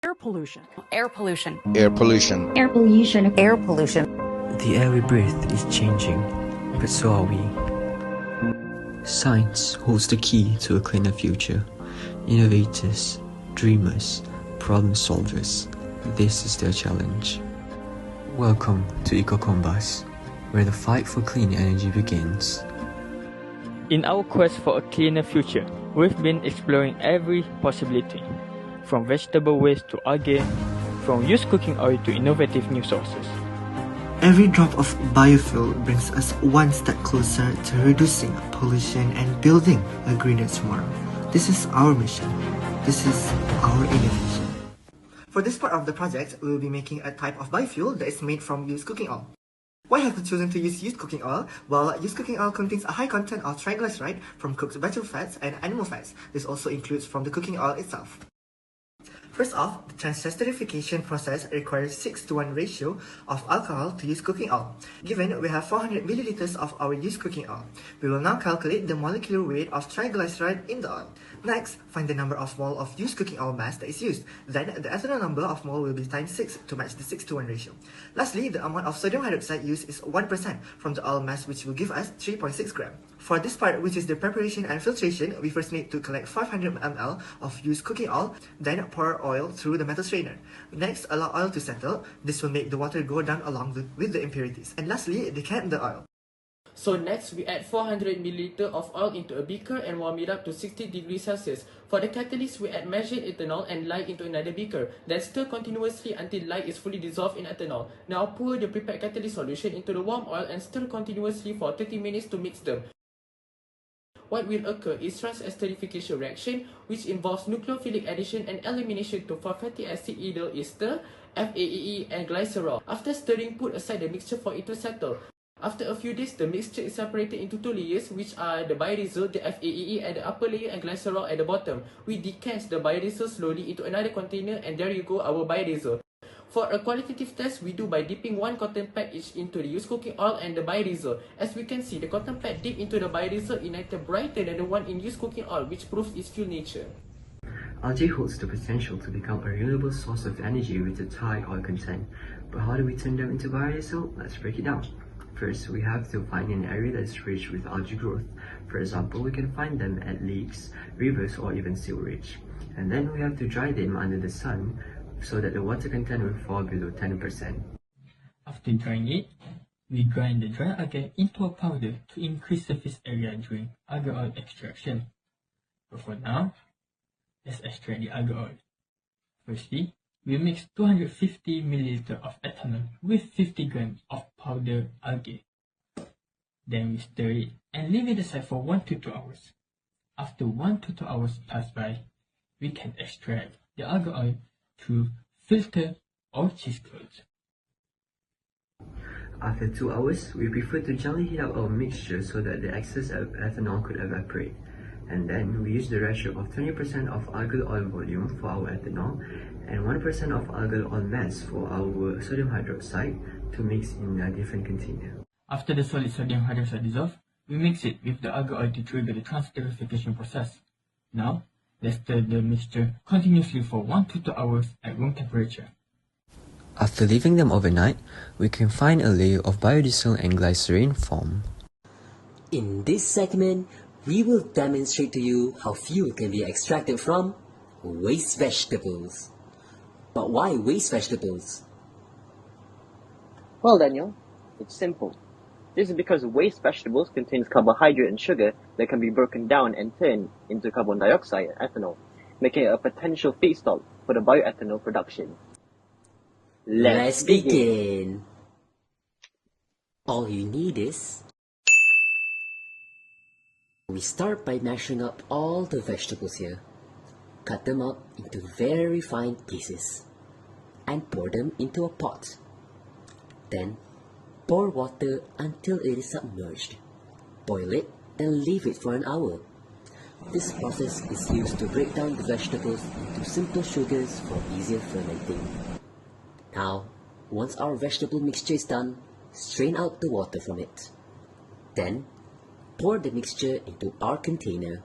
Air pollution. Air pollution. Air pollution. Air pollution. Air pollution. The air we breathe is changing, but so are we. Science holds the key to a cleaner future. Innovators, dreamers, problem solvers, this is their challenge. Welcome to Ecocombust, where the fight for clean energy begins. In our quest for a cleaner future, we've been exploring every possibility, from vegetable waste to algae, from used cooking oil to innovative new sources. Every drop of biofuel brings us one step closer to reducing pollution and building a greener tomorrow. This is our mission. This is our innovation. For this part of the project, we will be making a type of biofuel that is made from used cooking oil. Why have we chosen to use used cooking oil? Well, used cooking oil contains a high content of triglyceride from cooked vegetable fats and animal fats. This also includes from the cooking oil itself. First off, the transesterification process requires 6:1 ratio of alcohol to used cooking oil. Given we have 400 milliliters of our used cooking oil, we will now calculate the molecular weight of triglyceride in the oil. Next, find the number of mole of used cooking oil mass that is used. Then, the ethanol number of mole will be times 6 to match the 6:1 ratio. Lastly, the amount of sodium hydroxide used is 1% from the oil mass, which will give us 3.6 grams. For this part, which is the preparation and filtration, we first need to collect 500 ml of used cooking oil, then pour oil through the metal strainer. Next, allow oil to settle. This will make the water go down along with the impurities. And lastly, decant the oil. So next, we add 400 ml of oil into a beaker and warm it up to 60 degrees Celsius. For the catalyst, we add measured ethanol and lye into another beaker. Then stir continuously until lye is fully dissolved in ethanol. Now pour the prepared catalyst solution into the warm oil and stir continuously for 30 minutes to mix them. What will occur is transesterification reaction, which involves nucleophilic addition and elimination to form fatty acid ethyl ester, FAEE, and glycerol. After stirring, put aside the mixture for it to settle. After a few days, the mixture is separated into two layers, which are the biodiesel, the FAEE, at the upper layer and glycerol at the bottom. We decant the biodiesel slowly into another container, and there you go, our biodiesel. For a qualitative test, we do by dipping one cotton pad each into the used cooking oil and the biodiesel. As we can see, the cotton pad dipped into the biodiesel ignited brighter than the one in used cooking oil, which proves its fuel nature. Algae holds the potential to become a renewable source of energy with a high oil content. But how do we turn them into biodiesel? Let's break it down. First, we have to find an area that is rich with algae growth. For example, we can find them at lakes, rivers, or even sewerage. And then we have to dry them under the sun so that the water content will fall below 10%. After drying it, we grind the dry algae into a powder to increase surface area during algae oil extraction. But for now, let's extract the algae oil. Firstly, we mix 250 ml of ethanol with 50 grams of powdered algae. Then we stir it and leave it aside for 1 to 2 hours. After 1 to 2 hours pass by, we can extract the algae oil through filter or cheese cloth. After 2 hours, we prefer to gently heat up our mixture so that the excess ethanol could evaporate. And then we use the ratio of 20% of algal oil volume for our ethanol and 1% of algal oil mass for our sodium hydroxide to mix in a different container. After the solid sodium hydroxide dissolves, we mix it with the algae oil to trigger the transesterification process. Now, let's stir the mixture continuously for 1 to 2 hours at room temperature. After leaving them overnight, we can find a layer of biodiesel and glycerine form. In this segment, we will demonstrate to you how fuel can be extracted from waste vegetables. But why waste vegetables? Well, Daniel, it's simple. This is because waste vegetables contains carbohydrate and sugar that can be broken down and turned into carbon dioxide and ethanol, making it a potential feedstock for the bioethanol production. Let's begin! All you need is... We start by mashing up all the vegetables here. Cut them up into very fine pieces and pour them into a pot. Then pour water until it is submerged. Boil it, then leave it for an hour. This process is used to break down the vegetables into simple sugars for easier fermenting. Now, once our vegetable mixture is done, strain out the water from it. Then, pour the mixture into our container.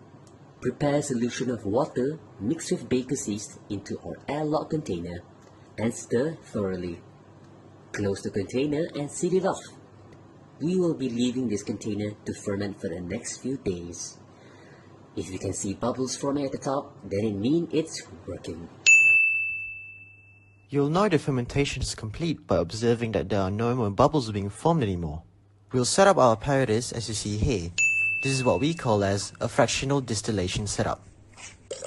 Prepare a solution of water mixed with baker's yeast into our airlock container and stir thoroughly. Close the container and seal it off. We will be leaving this container to ferment for the next few days. If you can see bubbles forming at the top, then it means it's working. You'll know the fermentation is complete by observing that there are no more bubbles being formed anymore. We'll set up our apparatus as you see here. This is what we call as a fractional distillation setup.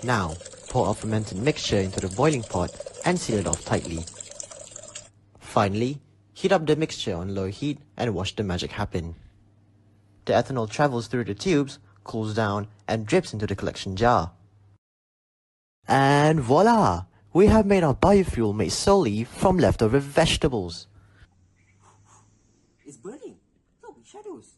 Now, pour our fermented mixture into the boiling pot and seal it off tightly. Finally, heat up the mixture on low heat and watch the magic happen. The ethanol travels through the tubes, cools down, and drips into the collection jar. And voila! We have made our biofuel made solely from leftover vegetables. It's burning. Look, shadows.